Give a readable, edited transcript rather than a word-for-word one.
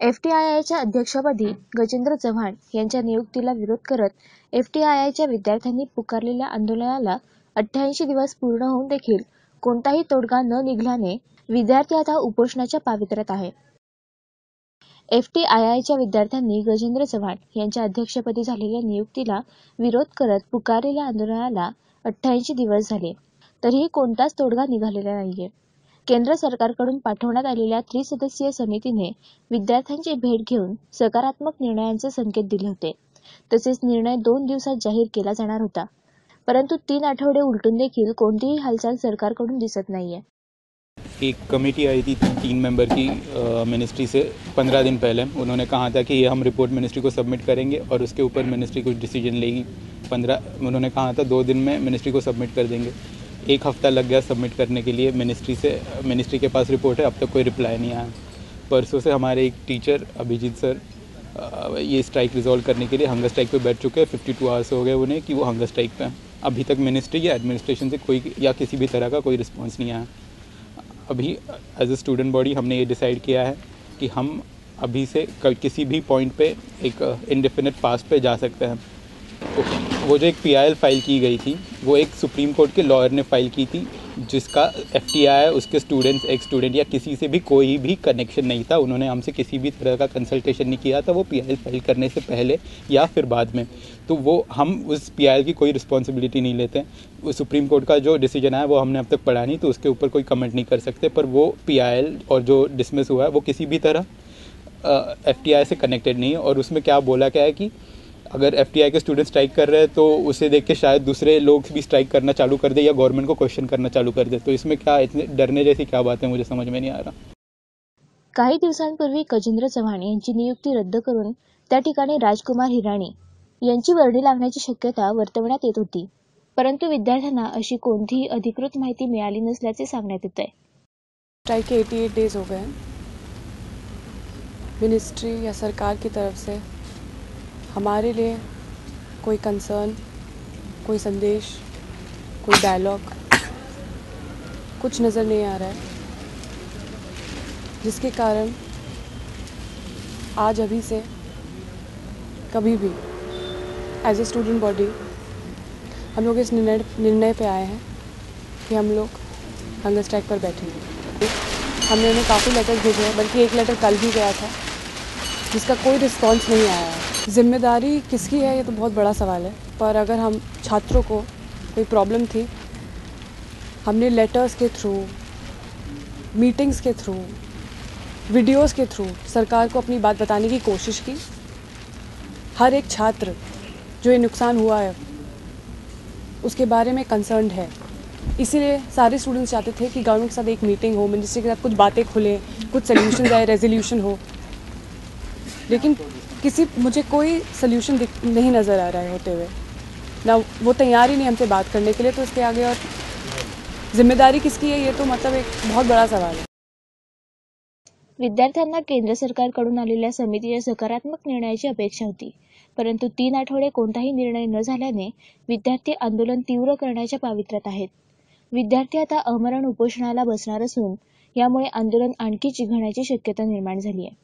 एफटीआयआयच्या अध्यक्षपदी गजेंद्र चव्हाण यांच्या नियुक्तीला विरोध करत एफटीआयआयच्या विद्यार्थ्यांनी पुकारलेल्या आंदोलनाला 88 दिवस पूर्ण होऊन देखील कोणताही तोडगा न निघाल्याने विद्यार्थी आता उपोषणाच्या पावित्र्यात आहे. एफटीआयआयच्या विद्यार्थ्यांनी गजेंद्र चव्हाण यांच्या अध्यक्षपदी झालेल्या नियुक्तीला विरोध करत पुकारलेल्या आंदोलनाला 88 दिवस झाले, तरीही कोणताच तोडगा निघालेला नाहीये. केंद्र सरकारकडून पाठवण्यात आलेल्या त्रिसदस्यीय समितीने विद्यार्थ्यांची भेट घेऊन सकारात्मक निर्णयांचे संकेत दिले होते. तसेच निर्णय 2 दिवसात जाहीर केला जाणार होता. परंतु 3 आठवडे उलटून देखील कोणतीही हालचाल सरकारकडून दिसत नाहीये. एक कमेटी आई थी 3 मेंबर की मिनिस्ट्री से 15 दिन पहले. उन्होंने कहा था कि ये हम रिपोर्ट मिनिस्ट्री को सबमिट करेंगे और उसके ऊपर मिनिस्ट्री कुछ डिसीजन लेगी. उन्होंने कहा था 2 दिन में मिनिस्ट्री को सबमिट कर देंगे. 1 हफ्ता लग गया सबमिट करने के लिए. मिनिस्ट्री के पास रिपोर्ट है, अब तक कोई रिप्लाई नहीं आया. परसों से हमारे एक टीचर अभिजीत सर ये स्ट्राइक रिजॉल्व करने के लिए हंगर स्ट्राइक पे बैठ चुके हैं. 52 आवर्स हो गए उन्हें कि वो हंगर स्ट्राइक पे हैं. अभी तक मिनिस्ट्री या एडमिनिस्ट्रेशन से कोई या किसी भी तरह का कोई रिस्पॉन्स नहीं आया. अभी एज ए स्टूडेंट बॉडी हमने ये डिसाइड किया है कि हम अभी से किसी भी पॉइंट पे एक इंडेफिनिट पास पे जा सकते हैं. वो जो एक PIL फाइल की गई थी वो एक सुप्रीम कोर्ट के लॉयर ने फाइल की थी, जिसका FTI उसके स्टूडेंट्स, एक्स स्टूडेंट या किसी से भी कोई भी कनेक्शन नहीं था. उन्होंने हमसे किसी भी तरह का कंसल्टेशन नहीं किया था वो PIL फाइल करने से पहले या फिर बाद में. तो वो हम उस PIL की कोई रिस्पॉन्सिबिलिटी नहीं लेते. वो सुप्रीम कोर्ट का जो डिसीजन आया वो हमने अब तक पढ़ा नहीं, तो उसके ऊपर कोई कमेंट नहीं कर सकते. पर वो PIL और जो डिसमिस हुआ है वो किसी भी तरह FTI से कनेक्टेड नहीं है. और उसमें क्या बोला गया है कि अगर FTI के स्टूडेंट स्ट्राइक कर रहे हैं तो उसे देख के शायद दूसरे लोग भी स्ट्राइक करना चालू कर दे या गवर्नमेंट को क्वेश्चन करना चालू कर दे. तो इसमें क्या इतने डरने जैसी क्या बात है, मुझे समझ में नहीं आ रहा. काही दिवसांपूर्वी गजेंद्र चव्हाण यांची नियुक्ती रद्द करून त्या ठिकाणी राजकुमार हिराणी यांची वर्णी लागण्याची शक्यता वर्तवण्यात येत होती. परंतु विद्यार्थ्यांना अशी कोणतीही अधिकृत माहिती मिळाली नसल्याचे सांगण्यात येत आहे. स्ट्राइक के 88 डेज हो गए. मिनिस्ट्री या सरकार की तरफ से हमारे लिए कोई कंसर्न, कोई संदेश, कोई डायलॉग कुछ नज़र नहीं आ रहा है, जिसके कारण आज अभी से कभी भी एज ए स्टूडेंट बॉडी हम लोग इस निर्णय पे आए हैं कि हम लोग हंगर स्ट्राइक पर बैठेंगे. हमने उन्हें काफ़ी लेटर्स भेजे हैं, बल्कि एक लेटर कल भी गया था जिसका कोई रिस्पॉन्स नहीं आया है. जिम्मेदारी किसकी है ये तो बहुत बड़ा सवाल है, पर अगर हम छात्रों को कोई प्रॉब्लम थी, हमने लेटर्स के थ्रू, मीटिंग्स के थ्रू, वीडियोस के थ्रू सरकार को अपनी बात बताने की कोशिश की. हर एक छात्र जो ये नुकसान हुआ है उसके बारे में कंसर्न्ड है. इसीलिए सारे स्टूडेंट्स चाहते थे कि गवर्नमेंट के साथ एक मीटिंग हो, मिनिस्ट्री के साथ कुछ बातें खुलें, कुछ सोल्यूशन आए, रेजोल्यूशन हो. लेकिन मुझे कोई सोल्यूशन नहीं नज़र आ रहा है होते हुए. ना वो तैयार ही नहीं हमसे बात करने के लिए. तो इसके आगे और जिम्मेदारी किसकी है ये तो मतलब एक बहुत बड़ा सवाल है. विद्यार्थ्यांना केंद्र सरकारकडून आलेल्या समितीच्या सकारात्मक निर्णयाची अपेक्षा होती. परंतु 3 आठवडे कोणताही निर्णय न झाल्याने विद्यार्थी आंदोलन तीव्र करण्याच्या पावित्र्यात आहेत. विद्यार्थी आता आमरण उपोषणाला बसणार असून यामुळे आंदोलन आणखी चिघळण्याची शक्यता निर्माण झाली आहे.